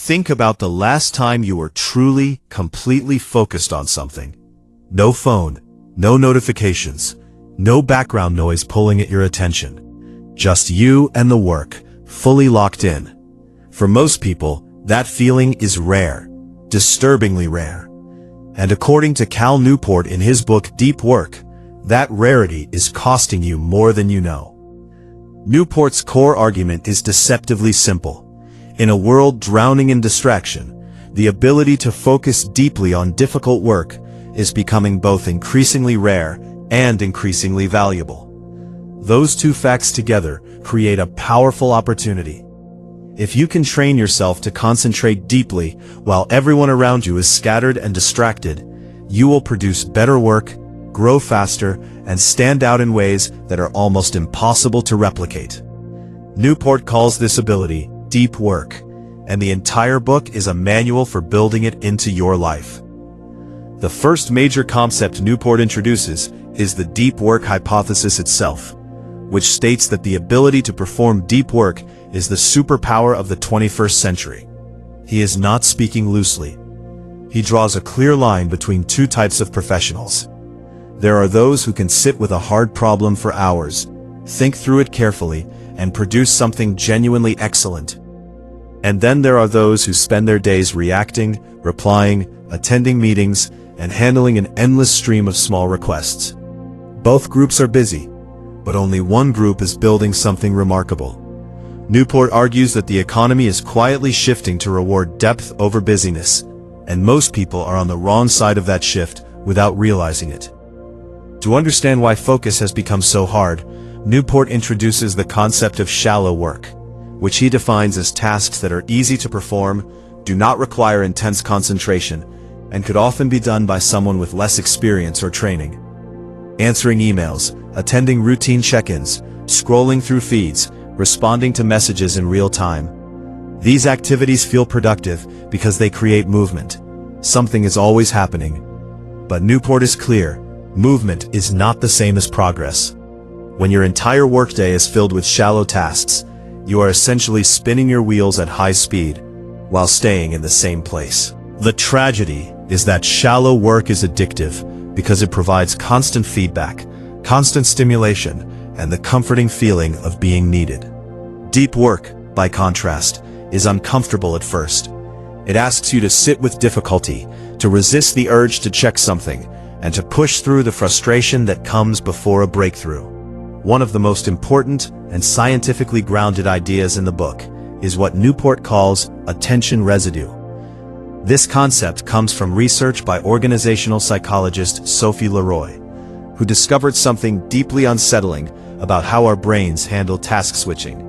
Think about the last time you were truly, completely focused on something. No phone, no notifications, no background noise pulling at your attention. Just you and the work, fully locked in. For most people, that feeling is rare, disturbingly rare. And according to Cal Newport in his book Deep Work, that rarity is costing you more than you know. Newport's core argument is deceptively simple. In a world drowning in distraction, the ability to focus deeply on difficult work is becoming both increasingly rare and increasingly valuable. Those two facts together create a powerful opportunity. If you can train yourself to concentrate deeply while everyone around you is scattered and distracted, you will produce better work, grow faster, and stand out in ways that are almost impossible to replicate. Newport calls this ability deep work, and the entire book is a manual for building it into your life. The first major concept Newport introduces is the deep work hypothesis itself, which states that the ability to perform deep work is the superpower of the 21st century. He is not speaking loosely. He draws a clear line between two types of professionals. There are those who can sit with a hard problem for hours, think through it carefully, and produce something genuinely excellent. And then there are those who spend their days reacting, replying, attending meetings, and handling an endless stream of small requests. Both groups are busy, but only one group is building something remarkable. Newport argues that the economy is quietly shifting to reward depth over busyness, and most people are on the wrong side of that shift without realizing it. To understand why focus has become so hard, Newport introduces the concept of shallow work, which he defines as tasks that are easy to perform, do not require intense concentration, and could often be done by someone with less experience or training. Answering emails, attending routine check-ins, scrolling through feeds, responding to messages in real time. These activities feel productive because they create movement. Something is always happening. But Newport is clear. Movement is not the same as progress. When your entire workday is filled with shallow tasks, you are essentially spinning your wheels at high speed while staying in the same place. The tragedy is that shallow work is addictive because it provides constant feedback, constant stimulation, and the comforting feeling of being needed. Deep work, by contrast, is uncomfortable at first. It asks you to sit with difficulty, to resist the urge to check something, and to push through the frustration that comes before a breakthrough. One of the most important and scientifically grounded ideas in the book is what Newport calls attention residue. This concept comes from research by organizational psychologist Sophie Leroy, who discovered something deeply unsettling about how our brains handle task switching.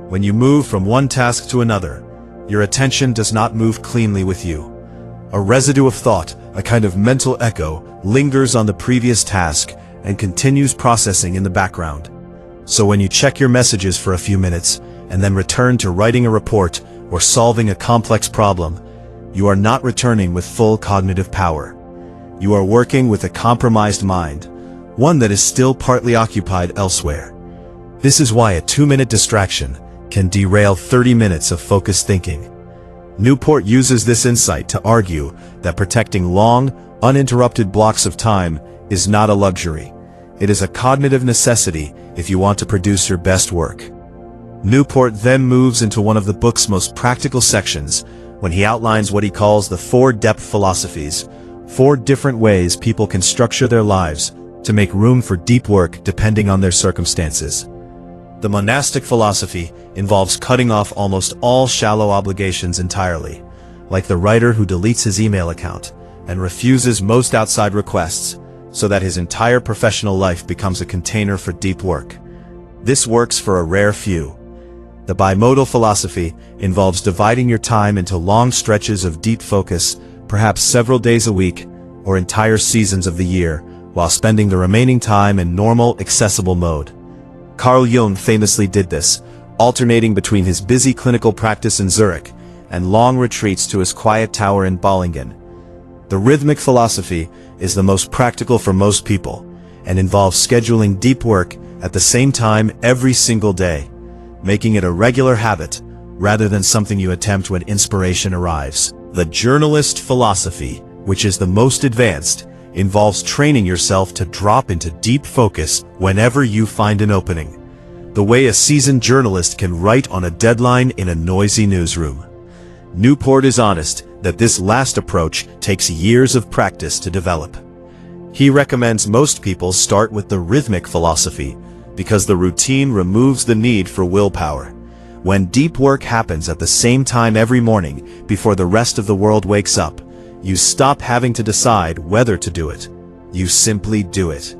When you move from one task to another, your attention does not move cleanly with you. A residue of thought, a kind of mental echo, lingers on the previous task and continues processing in the background. So when you check your messages for a few minutes and then return to writing a report or solving a complex problem, you are not returning with full cognitive power. You are working with a compromised mind, one that is still partly occupied elsewhere. This is why a 2-minute distraction can derail 30 minutes of focused thinking. Newport uses this insight to argue that protecting long, uninterrupted blocks of time is not a luxury. It is a cognitive necessity if you want to produce your best work. Newport then moves into one of the book's most practical sections when he outlines what he calls the 4 depth philosophies, 4 different ways people can structure their lives to make room for deep work depending on their circumstances. The monastic philosophy involves cutting off almost all shallow obligations entirely, like the writer who deletes his email account and refuses most outside requests so that his entire professional life becomes a container for deep work. This works for a rare few. The bimodal philosophy involves dividing your time into long stretches of deep focus, perhaps several days a week or entire seasons of the year, while spending the remaining time in normal, accessible mode. Carl Jung famously did this, alternating between his busy clinical practice in Zurich and long retreats to his quiet tower in Bollingen. The rhythmic philosophy is the most practical for most people and involves scheduling deep work at the same time every single day, making it a regular habit rather than something you attempt when inspiration arrives. The journalist philosophy, which is the most advanced, involves training yourself to drop into deep focus whenever you find an opening, the way a seasoned journalist can write on a deadline in a noisy newsroom. Newport is honest that this last approach takes years of practice to develop. He recommends most people start with the rhythmic philosophy because the routine removes the need for willpower. When deep work happens at the same time every morning before the rest of the world wakes up, you stop having to decide whether to do it. You simply do it.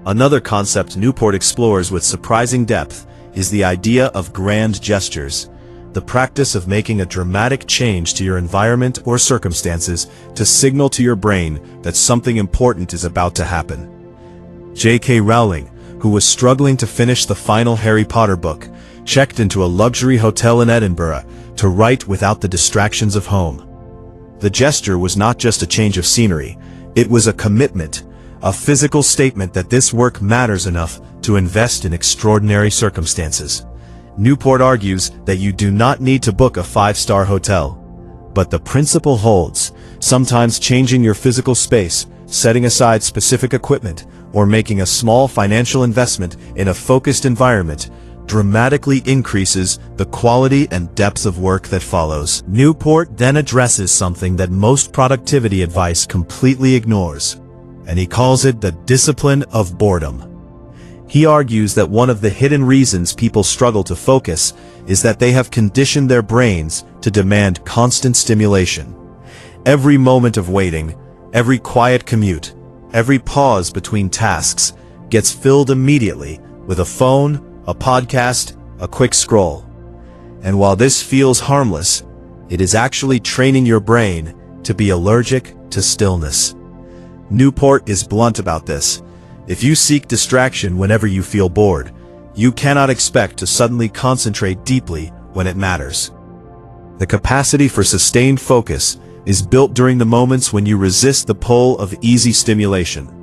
Another concept Newport explores with surprising depth is the idea of grand gestures, the practice of making a dramatic change to your environment or circumstances to signal to your brain that something important is about to happen. J.K. Rowling, who was struggling to finish the final Harry Potter book, checked into a luxury hotel in Edinburgh to write without the distractions of home. The gesture was not just a change of scenery, it was a commitment, a physical statement that this work matters enough to invest in extraordinary circumstances. Newport argues that you do not need to book a 5-star hotel. But the principle holds. Sometimes changing your physical space, setting aside specific equipment, or making a small financial investment in a focused environment dramatically increases the quality and depth of work that follows. Newport then addresses something that most productivity advice completely ignores, and he calls it the discipline of boredom. He argues that one of the hidden reasons people struggle to focus is that they have conditioned their brains to demand constant stimulation. Every moment of waiting, every quiet commute, every pause between tasks gets filled immediately with a phone, a podcast, a quick scroll. And while this feels harmless, it is actually training your brain to be allergic to stillness. Newport is blunt about this. If you seek distraction whenever you feel bored, you cannot expect to suddenly concentrate deeply when it matters. The capacity for sustained focus is built during the moments when you resist the pull of easy stimulation.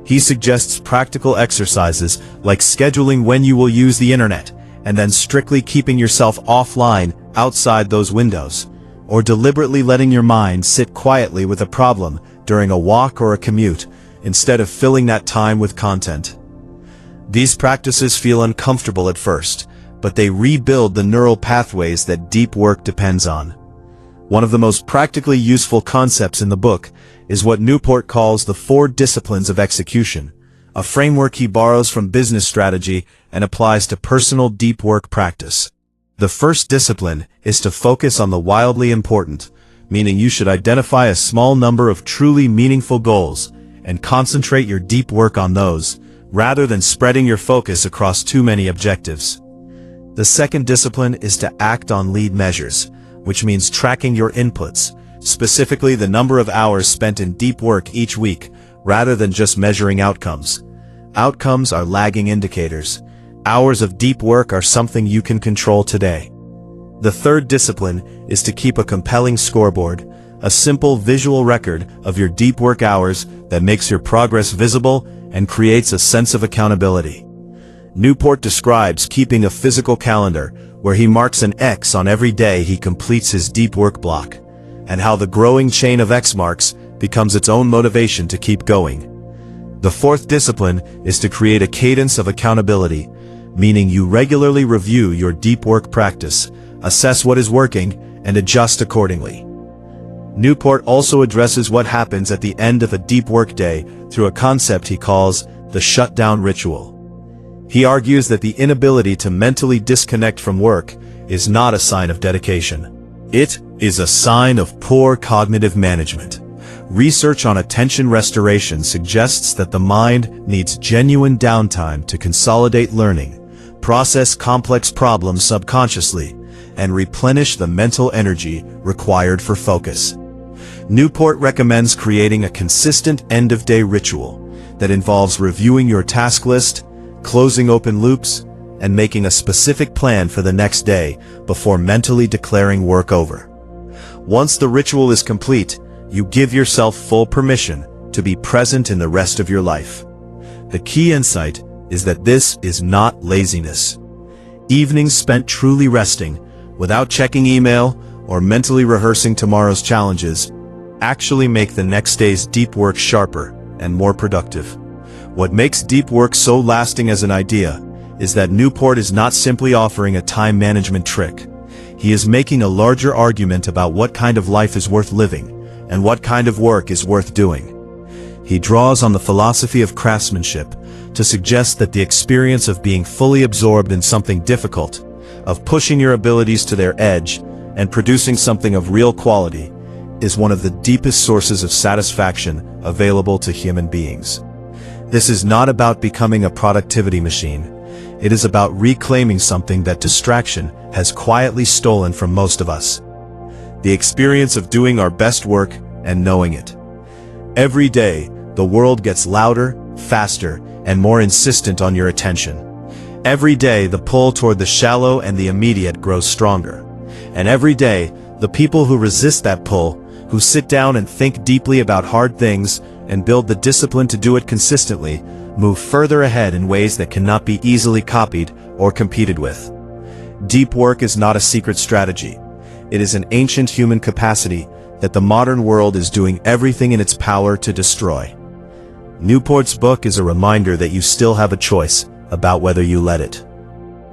He suggests practical exercises like scheduling when you will use the internet and then strictly keeping yourself offline outside those windows, or deliberately letting your mind sit quietly with a problem during a walk or a commute instead of filling that time with content. These practices feel uncomfortable at first, but they rebuild the neural pathways that deep work depends on. One of the most practically useful concepts in the book is what Newport calls the 4 disciplines of execution, a framework he borrows from business strategy and applies to personal deep work practice. The first discipline is to focus on the wildly important, meaning you should identify a small number of truly meaningful goals and concentrate your deep work on those, rather than spreading your focus across too many objectives. The second discipline is to act on lead measures, which means tracking your inputs, specifically the number of hours spent in deep work each week, rather than just measuring outcomes. Outcomes are lagging indicators. Hours of deep work are something you can control today. The third discipline is to keep a compelling scoreboard, a simple visual record of your deep work hours that makes your progress visible and creates a sense of accountability. Newport describes keeping a physical calendar where he marks an X on every day he completes his deep work block, and how the growing chain of X marks becomes its own motivation to keep going. The fourth discipline is to create a cadence of accountability, meaning you regularly review your deep work practice, assess what is working, and adjust accordingly. Newport also addresses what happens at the end of a deep work day through a concept he calls the shutdown ritual. He argues that the inability to mentally disconnect from work is not a sign of dedication. It is a sign of poor cognitive management. Research on attention restoration suggests that the mind needs genuine downtime to consolidate learning, process complex problems subconsciously, and replenish the mental energy required for focus. Newport recommends creating a consistent end-of-day ritual that involves reviewing your task list, closing open loops, and making a specific plan for the next day before mentally declaring work over. Once the ritual is complete, you give yourself full permission to be present in the rest of your life. The key insight is that this is not laziness. Evenings spent truly resting, without checking email or mentally rehearsing tomorrow's challenges, actually make the next day's deep work sharper and more productive. What makes deep work so lasting as an idea is that Newport is not simply offering a time management trick. He is making a larger argument about what kind of life is worth living and what kind of work is worth doing. He draws on the philosophy of craftsmanship to suggest that the experience of being fully absorbed in something difficult, of pushing your abilities to their edge and producing something of real quality, is one of the deepest sources of satisfaction available to human beings. This is not about becoming a productivity machine. It is about reclaiming something that distraction has quietly stolen from most of us. The experience of doing our best work and knowing it. Every day, the world gets louder, faster, and more insistent on your attention. Every day, the pull toward the shallow and the immediate grows stronger. And every day, the people who resist that pull, who sit down and think deeply about hard things and build the discipline to do it consistently, move further ahead in ways that cannot be easily copied or competed with. Deep work is not a secret strategy. It is an ancient human capacity that the modern world is doing everything in its power to destroy. Newport's book is a reminder that you still have a choice about whether you let it.